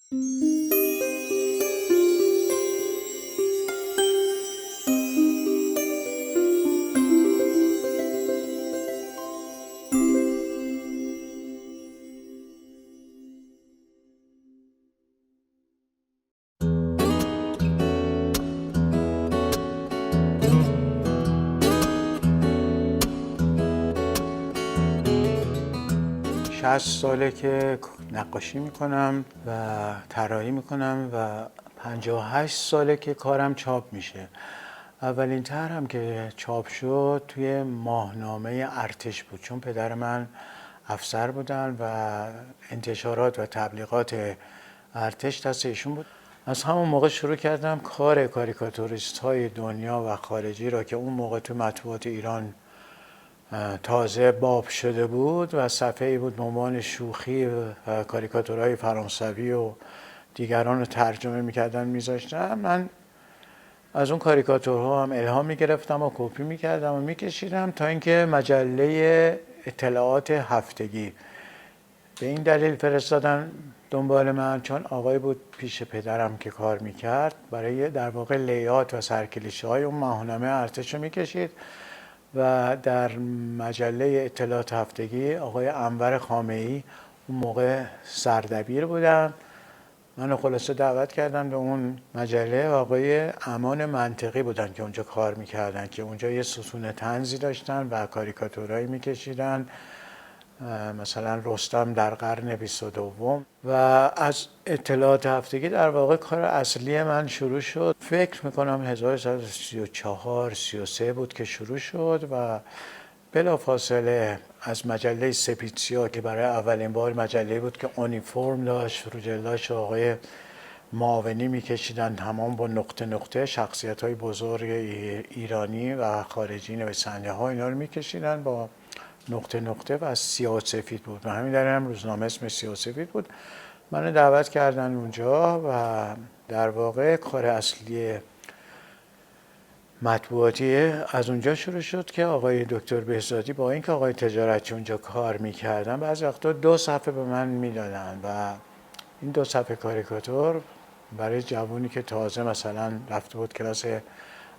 شصت ساله که نقاشی میکنم و طراحی میکنم و 58 ساله که کارم چاپ میشه. اولین طرحم که چاپ شد توی ماهنامه ارتش بود، چون پدر من افسر بودن و انتشارات و تبلیغات ارتش دست ایشون بود. از همون موقع شروع کردم کار کاریکاتوریست های دنیا و خارجی را که اون موقع تو مطبوعات ایران تازه باب شده بود و صفحه‌ای بود به عنوان شوخی و کاریکاتورهای فرانسوی و دیگران رو ترجمه میکردن میذاشتم. من از اون کاریکاتورها هم الهام میگرفتم و کپی میکردم و میکشیدم تا اینکه مجله اطلاعات هفتگی به این دلیل فرستادن دنبال من، چون آقای بود پیش پدرم که کار میکرد، برای در واقع لیات و سرکلیشه های اون ماهنامه ارتش رو میکشید و در مجله اطلاعات هفتگی آقای انور خامه‌ای اون موقع سردبیر بودن. منو خلاصه دعوت کردن به اون مجله. آقای امان منطقی بودن که اونجا کار میکردن، که اونجا یه ستون طنزی داشتن و کاریکاتورایی میکشیدن، مثلا رستم در قرن 22. و از اطلاعات هفتگی در واقع کار اصلی من شروع شد. فکر میکنم 1334 33 بود که شروع شد و بلافاصله از مجله سپیتسیا که برای اولین بار مجله بود که اونیفرم داشت، رو جلدش آقای معاونی میکشیدن تمام با نقطه نقطه شخصیت های بزرگ ایرانی و خارجی، نویسنده ها اینا رو میکشیدن با نقطه نقطه و سیاه و سفید بود و همین دلیل هم روزنامه اسم سیاه و سفید بود. منو دعوت کردن اونجا و در واقع کار اصلی مطبوعاتی از اونجا شروع شد که آقای دکتر بهزادی با اینکه آقای تجارتچی اونجا کار میکردن بعضی وقتا 2 صفحه به من میدادن و این 2 صفحه کاریکاتور برای جوونی که تازه مثلا رفته بود کلاس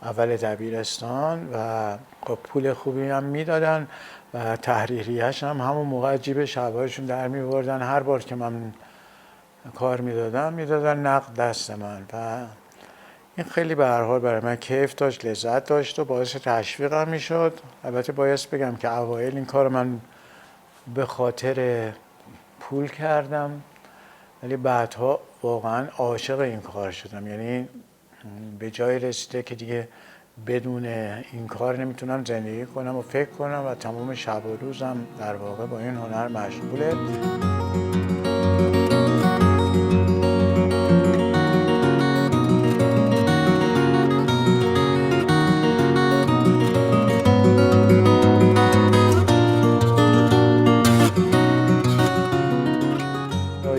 اول دبیرستان و با پول خوبی هم میدادن و تحریریه‌اش هم همون موقع جیب شبایشون در می‌بردن. هر بار که من کار میدادن نقد دست من و این خیلی به هر حال برای من کیف داشت، لذت داشت و باعث تشویقم میشد. البته باید بگم که اوایل این کار من به خاطر پول کردم، ولی بعدها واقعا عاشق این کار شدم. یعنی به جای رسیده که دیگه بدون این کار نمیتونم زندگی کنم و فکر کنم و تمام شب و روزم در واقع با این هنر مشغوله.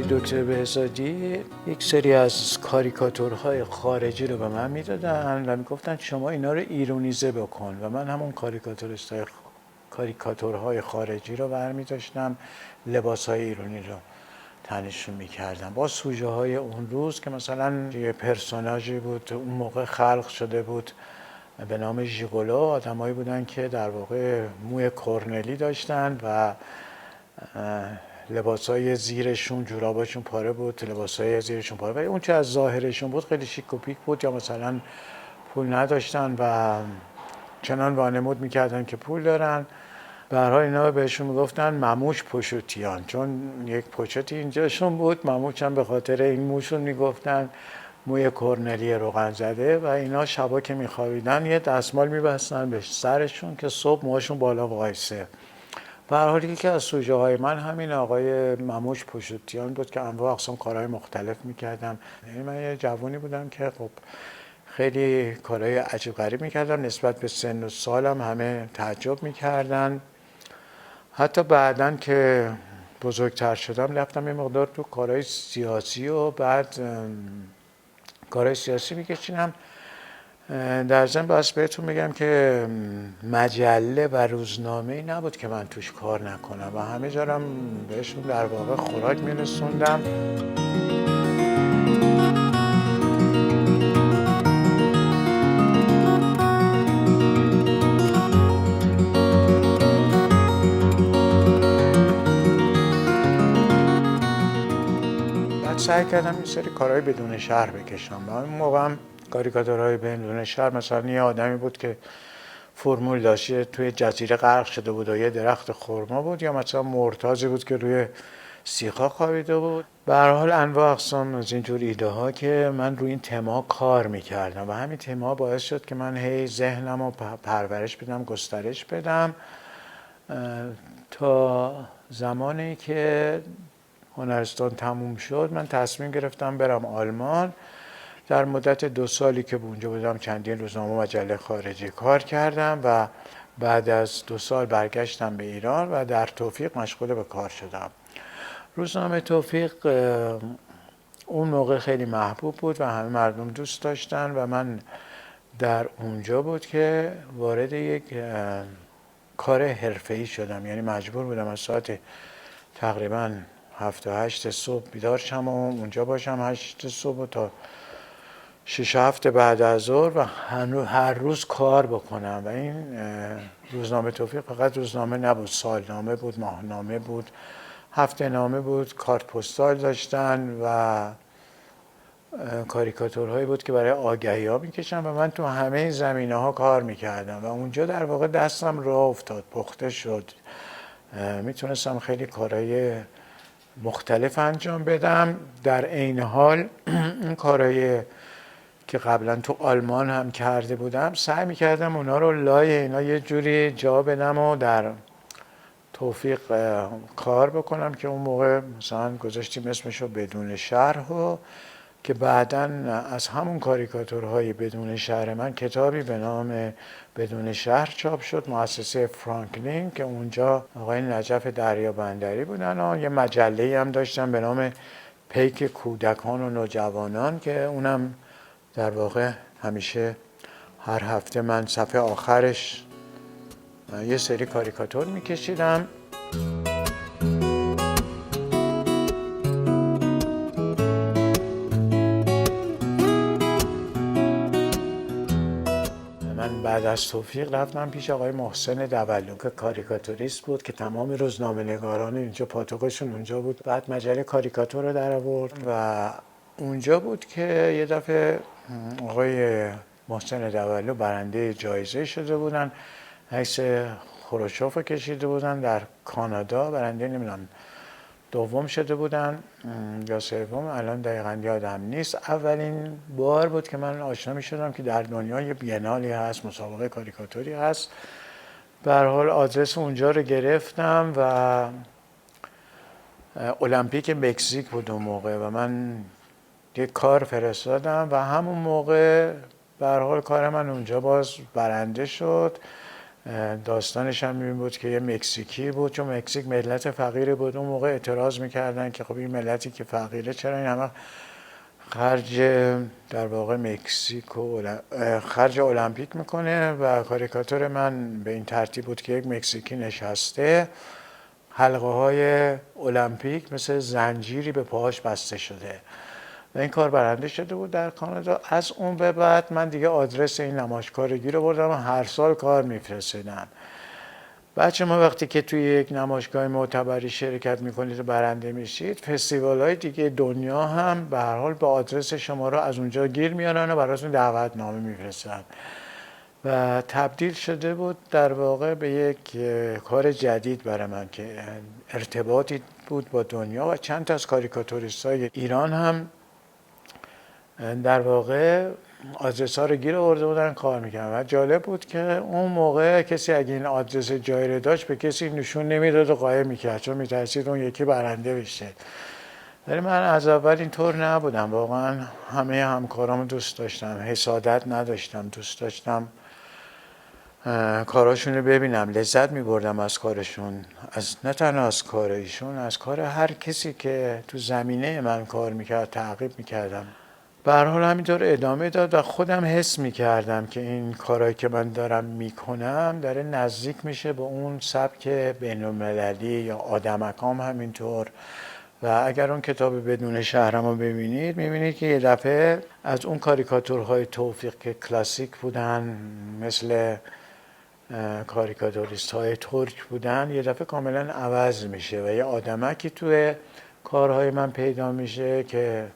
دکتر بهزادی یک سری از کاریکاتورهای خارجی رو به من میدادن و میگفتن شما اینا رو ایرونیزه بکن و من همون کاریکاتورهای خارجی رو برمی داشتم، لباسهای ایرانی رو تنشون میکردم با سوژه های اون روز که مثلا یه پرسوناژی بود اون موقع خلق شده بود به نام ژیگولو. آدمایی بودن که در واقع موی کرنلی داشتن و لباسای زیرشون، جوراباشون پاره بود، لباسای زیرشون پاره بود. اون چه از ظاهرشون بود خیلی شیک و پیک بود، یا مثلا پول نداشتن و چنان وانمود میکردن که پول دارن. به هر حال اینا بهشون میگفتن مموش پشوتیان، چون یک پشتی اینجاشون بود. مموش هم به خاطر این موشون میگفتن، موی کرنلی روغن زده. و اینا شبا که میخوابیدن یه دستمال میبستن به سرشون که صبح موهاشون بالا وایسه. به هر حال یکی از سوژه های من همین آقای مموش پشوتیان بود که انواع اقسام کارهای مختلف میکردم. من یه جوانی بودم که خب خیلی کارهای عجیب غریب میکردم، نسبت به سن و سالم همه تعجب میکردن. حتی بعدن که بزرگتر شدم رفتم یه مقدار تو کارهای سیاسی و بعد کارهای سیاسی میکشیدم. در ضمن باید بهتون بگم که مجله و روزنامه‌ای نبود که من توش کار نکنم و همه جارم بهشون در واقع خوراک میرسوندم. بعد سعی کردم یه سری کارهای بدون شهر بکشم. و اون موقع هم کاریکاتورهای بدون شهر مثلا یه آدمی بود که فرمول داشت توی جزیره غرق شده بود و یه درخت خرما بود، یا مثلا مرتضی بود که روی سیخا خوابیده بود. به هر حال انواع اقسام از اینجور ایده ها که من روی این تما کار میکردم و همین تما باعث شد که من هی ذهنم رو پرورش بدم، گسترش بدم، تا زمانی که هنرستان تموم شد من تصمیم گرفتم برم آلمان. در مدت 2 سالی که اونجا بودم چندین روزنامه و مجله خارجی کار کردم و بعد از 2 سال برگشتم به ایران و در توفیق مشغول به کار شدم. روزنامه توفیق اون موقع خیلی محبوب بود و همه مردم دوست داشتن و من در اونجا بود که وارد یک کار حرفه‌ای شدم. یعنی مجبور بودم از ساعت تقریبا 7 تا 8 صبح بیدار شم و اونجا باشم 8 صبح تا 6 7 بعد از ظهر و هر روز کار بکنم. و این روزنامه توفیق فقط روزنامه نبود، سالنامه بود، ماهنامه بود، هفته نامه بود، کارت پستال داشتن و کاریکاتورهایی بود که برای آگهی ها میکشن و من تو همه زمینه ها کار میکردم و اونجا در واقع دستم راه افتاد، پخته شد. میتونستم خیلی کارهای مختلف انجام بدم. در عین حال این کارهای که قبلا تو آلمان هم کرده بودم سعی میکردم اونا رو لای اینا یه جوری جا بدم و در توفیق کار بکنم که اون موقع مثلا گذاشتیم اسمشو بدون شرح، که بعداً از همون کاریکاتورهای بدون شهر من کتابی به نام بدون شهر چاپ شد، مؤسسه فرانکلین، که اونجا آقای نجف دریابندری بودن و یه مجله‌ای هم داشتن به نام پیک کودکان و نوجوانان که اونم در واقع همیشه هر هفته من صفحه آخرش یه سری کاریکاتور میکشیدم. من بعد از توفیق رفتم پیش آقای محسن دولو که کاریکاتوریست بود که تمام روزنامه نگاران اینجا پاتوقشون اونجا بود. بعد مجله کاریکاتور رو در آورد و اونجا بود که یه دفعه آقای محسن دولو برنده جایزه شده بودن، عکس خروشوف رو کشیده بودن در کانادا، برنده نمیدونم دوم شده بودن یا سوم، الان دقیقا یادم نیست. اولین بار بود که من آشنا می شدم که در دنیا یه بینالی هست، مسابقه کاریکاتوری هست. به هر حال آدرس اونجا رو گرفتم و المپیک مکزیک بود اون موقع و من یه کار فرستادم و همون موقع به هر حال کار من اونجا باز برنده شد. داستانش هم این بود که یه مکزیکی بود، چون مکزیک ملت فقیری بود. اون موقع اعتراض میکردن که خب این ملتی که فقیره چرا این همه خرج در واقع مکزیکو خرج المپیک میکنه. و کاریکاتور من به این ترتیب بود که یک مکزیکی نشسته، حلقه های المپیک مثل زنجیری به پاهاش بسته شده و این کار برنده شده بود در کانادا. از اون به بعد من دیگه آدرس این نمایشگاهی رو بردم و هر سال کار میفرستادم. بچه ما وقتی که توی یک نمایشگاه معتبری شرکت میکنید و برنده میشید، فستیوال های دیگه دنیا هم به هر حال به آدرس شما رو از اونجا گیر میارن و براتون دعوتنامه میفرستن و تبدیل شده بود در واقع به یک کار جدید برای من که ارتباطی بود با دنیا و چند تا از کاریکاتوریست های ایران هم در واقع آدرس ها رو گیر آورده بودن کار میکردن و جالب بود که اون موقع کسی اگه این آدرس جایی رو داشت به کسی نشون نمیداد و قایم میکرد، چون میترسید اون یکی برنده بشه. ولی من از اول اینطور نبودم، واقعا همه همکارامو دوست داشتم، حسادت نداشتم، دوست داشتم کاراشون رو ببینم، لذت میبردم از کارشون، از نه تنها از کار ایشون، از کار هر کسی که تو زمینه من کار میکرد تعقیب میکردم. به هر حال همینطور ادامه داد و خودم حس میکردم که این کارهایی که من دارم میکنم داره نزدیک میشه به اون سبک بین‌المللی یا آدمکام همینطور. و اگر اون کتاب بدون شهرم رو ببینید میبینید که یه دفعه از اون کاریکاتورهای توفیق که کلاسیک بودن مثل کاریکاتوریست های ترک بودن یه دفعه کاملا عوض میشه و یه آدمکی توی کارهای من پیدا میشه که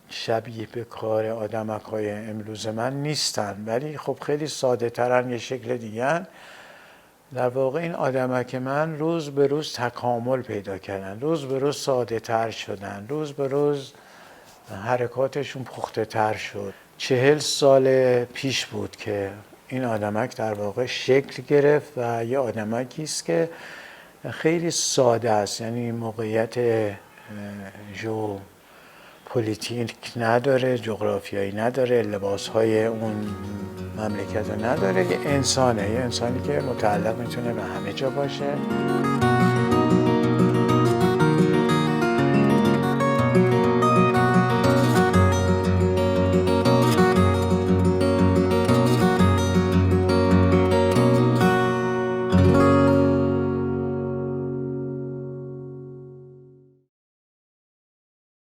شبیه به کار آدمک‌های امروز من نیستن، ولی خب خیلی ساده ترن، یه شکل دیگه. در واقع این آدمک من روز به روز تکامل پیدا کردن، روز به روز ساده تر شدن، روز به روز حرکاتشون پخته تر شد. 40 سال پیش بود که این آدمک در واقع شکل گرفت و یه آدمکی است که خیلی ساده است، یعنی موقعیت پلیتیک نداره، جغرافیایی نداره، لباسهای اون مملکت رو نداره. یه انسانه، یه انسانی که متعلق میتونه به همه جا باشه.